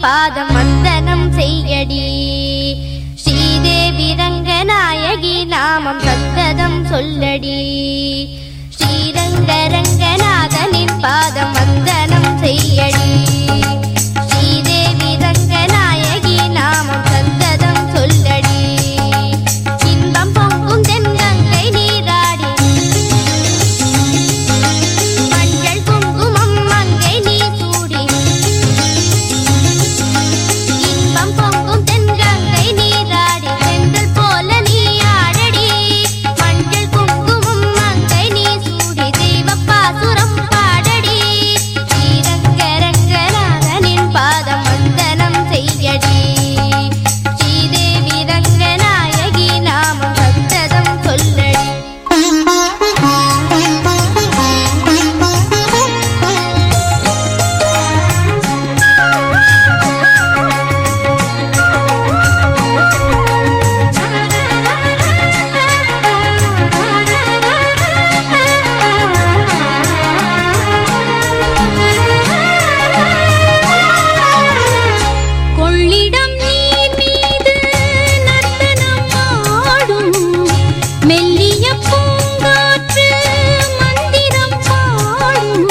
பாதம் வந்தனம் செய்யடி. ஸ்ரீதேவி ரங்கநாயகி நாமம் சந்ததம் சொல்லடி. ஸ்ரீரங்க ரங்கநாதனின் பாதம் வந்தனம் செய்யடி. ஸ்ரீதேவி ரங்கநாயகி நாமம் சந்ததம் சொல்லடி. இன்பம் பொங்கும் தென்கங்கை நீராடி மஞ்சள் குங்குமம் மங்கை நீ சூடி. இன்பம் பொங்கும் தென்கங்கை நீராடி செந்தல் போல நீ ஆடடி. மஞ்சள் குங்குமம் மங்கை நீ சூடி தெய்வப்பாசுரம் பாடடி. ஸ்ரீரங்க ரங்கநாதனின் பாதம் வந்தனம் செய்யடி. ஸ்ரீதேவி ரங்கநாயகி நாமம் சந்ததம் சொல்லடி. கொள்ளிடம் நீர் மீது நர்த்தனம் ஆடும் மெல்லிய பூங்காற்று மந்திரம் பாடும்.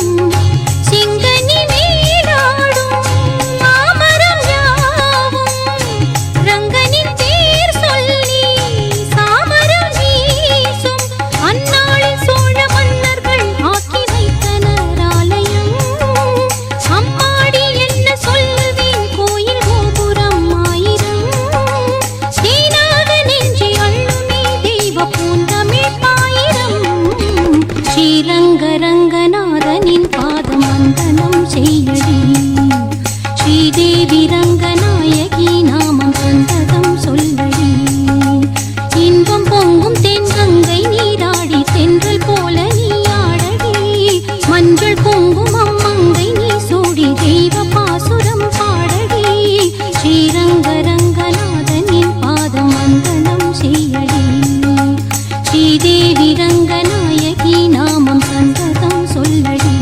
சிங்கனி மேலாடும் மாமரம் யாவும் ரங்கனின் பேர் சொல்லி சாமரம் வீசும். அந்நாளில் சோழ மன்னர்கள் ஆக்கி வைத்தனர் ஆலயம். அம்மாடி என்ன சொல்வேன் கோயில் கோபுரம் ஆயிரம். தேனாக நெஞ்சி அள்ளுமே தெய்வ பூந்தமிழ் பாயிரம். ஸ்ரீரங்க ரங்கநாதனின் பாதம் வந்தனம் செய்யடி. ஸ்ரீதேவி ரங்கநாயகி நாமம் சந்ததம் சொல்லடி. இன்பம் பொங்கும் தென்கங்கை நீராடி தென்றல் போல நீ ஆடடி. மஞ்சள் குங்குமம் மங்கை நீ சூடி தெய்வ பாசுரம் பாடடி. ஸ்ரீரங்க ரங்கநாதனின் பாதம் வந்தனம் செய்யடி. ஸ்ரீதேவி ரங்கநாயகி நாமம் சந்ததம் சொல்லடி.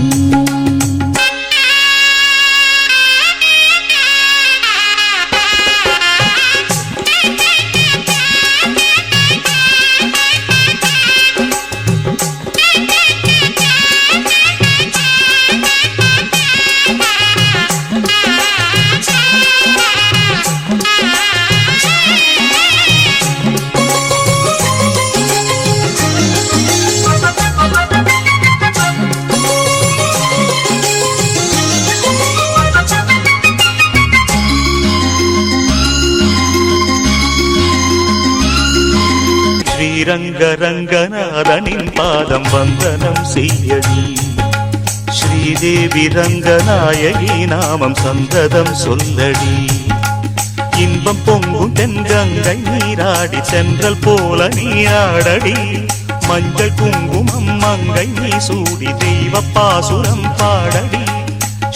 ஸ்ரீரங்க ரங்கநாதனின் பாதம் வந்தனம் செய்யடி. ஸ்ரீதேவி ரங்கநாயகி நாமம் சந்ததம் சொல்லடி. இன்பம் பொங்கும் தென்கங்கை நீராடி சென்றல் போல நீ ஆடடி. மஞ்சள் குங்குமம் மங்கை நீ சூடி தெய்வ பாசுரம் பாடடி.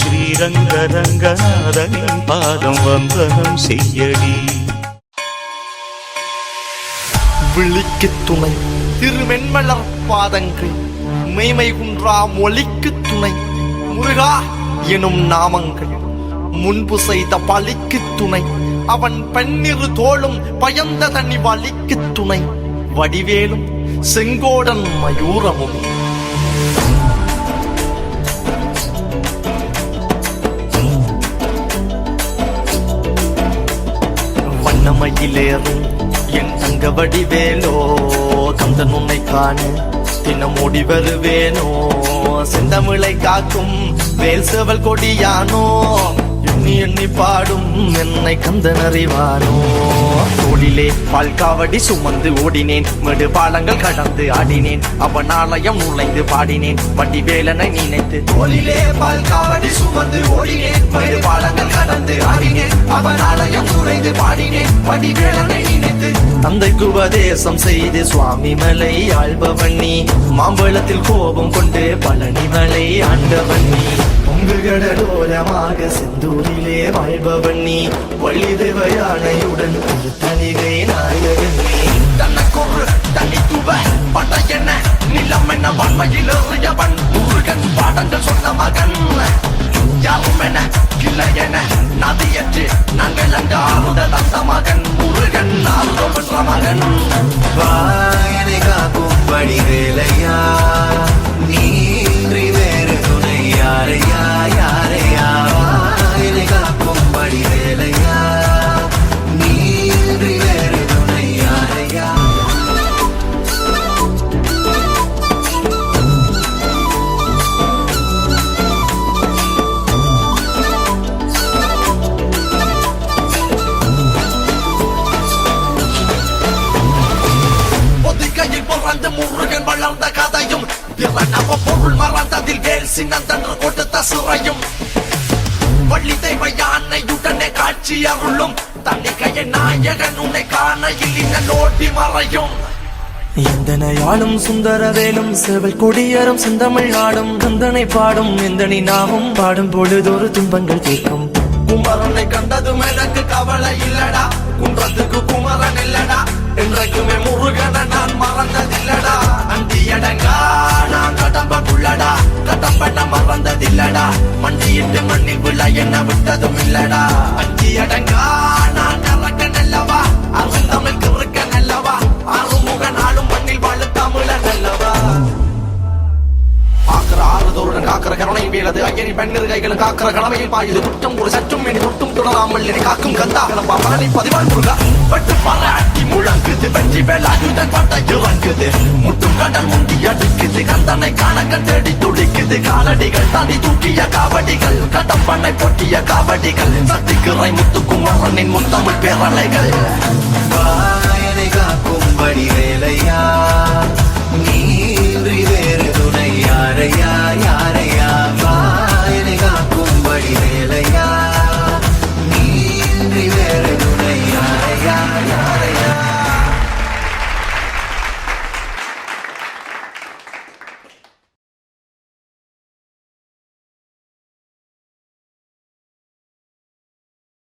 ஸ்ரீரங்க ரங்கநாதனின் பாதம் வந்தனம் செய்யடி. விழிக்கு துணை திருமென்மலர் பாதங்கள் மெய்மை குன்றா மொழிக்கு துணை முருகா எனும் நாமங்கள் முன்பு செய்த பழிக்கு துணை. அவன் பன்னிரு தோளும் பயந்த தனி வலிக்கு துணை. வடிவேலும் செங்கோடன் மயூரமும் வண்ணமயிலேறும் என் தங்க வடிவேலோ. கந்தன் உன்னை காண தினம் ஓடி வருவேனோ. செந்தமிழை காக்கும் வேல் செவல் கொடியானோ. எண்ணி எண்ணி பாடும் என்னை கந்தன் அறிவானோ. தோளிலே பால்காவடி சுமந்து ஓடினேன். மெடு பாலங்கள் கடந்து ஆடினேன். அவன் ஆலயம் நுழைந்து பாடினேன். வடிவேலனை நினைத்து தோளிலே பால்காவடி சுமந்து ஓடினேன். மெடு பாலங்கள் கடந்து ஆடினேன். அவன் ஆலயம் நுழைந்து பாடினேன். வடிவேலனை நினைத்து தந்தைக்கு உபதேசம் செய்து சுவாமி மலை ஆள்பவன் நீ. மாம்பழத்தில் கோபம் கொண்டு பழனி மலை ஆண்டவன் நீ. பொங்கு கடலோரமாக செந்தூரிலே வாழ்பவன் நீ. வள்ளி தேவ யானையுடன் தனிகை நாயகன் நீ. தனக்கொரு தனித்துவ படையென நிலம் என்ன வன்மையில் எறியவன். முருகன் பாடங்கள் சொன்ன மகன் யாரும் என இல்லை என நதியற்று நாங்கள் அங்க ஆறுதல் அந்த மகன் முருகன் ஆறுதல் பெற்ற மகன் வாயனை காக்கும் வடிவேலையா நீன்றி வேறு துணை யாரையா யாரையா வாயனை காக்கும் வடிவேலையா நீன்றி வேறு துணை யாரையா பொதிக்கையில் பிறந்து முருகன் வளர்ந்த கதையும் பிறனவ பொருள் மறந்ததில் வேல் சின்னந்தன்று கொடுத்த சிறையும் வள்ளி தெய்வ யானையுடனே காட்சி அருளும் தன்னிக்கைய நாயகன் உன்னை காணையில் இன்னோட்டி மறையும் எந்தனையாளும் சுந்தரவேலும் சேவல் கொடியரும் செந்தமிழ் நாடும் தந்தனை பாடும் எந்தனை நாமும் பாடும் பொழுதொரு துன்பங்கள் தீர்க்கும் குமரனை கண்டதும் எனக்கு கவலை இல்லடா குன்றத்துக்கு குமரன் இல்லடா என்றைக்குமே முருகனை நான் மறந்ததில்லடா அண்டியடங்கா நான் கடம்பக்குள்ளடா கடம்பன மறந்ததில்லடா மண்டியிட்டு மண்ணில் விழ என்ன விட்டதும் இல்லடா அண்டியடங்கா நான் கறக்க நல்லவா அவன் தமிழ் கிறுக்க நல்லவா ஆறுமுக நாளும் மண்ணில் வாழ தமிழ நல்லவா ஆக்கிற ஆறுதோருடன் காக்கிற கருணை வீழது ஐயனி பெண்ணிரு கைகளும் காக்கிற கடமையில் பாயுது குற்றம் ஒரு சற்றும் இனி தொட்டும் தொடராமல் என்னை காக்கும் கந்தா கிளம்பா பழனி பதிவான் முருகா பட்டு பாராட்டி முழங்குது வெற்றி வேலாயுதன் பட்ட இறங்குது முட்டும் கடல் முண்டி அடிக்குது கந்தனை காணக்க தேடி துடிக்குது காலடிகள் தாண்டி தூக்கிய காவடிகள் கடம்பண்ணை பொட்டிய காவடிகள் சத்திக்குறை முத்துக்குமரனின் முத்தமிழ் பேரலைகள் வாயனை காக்கும் வடிவேலையா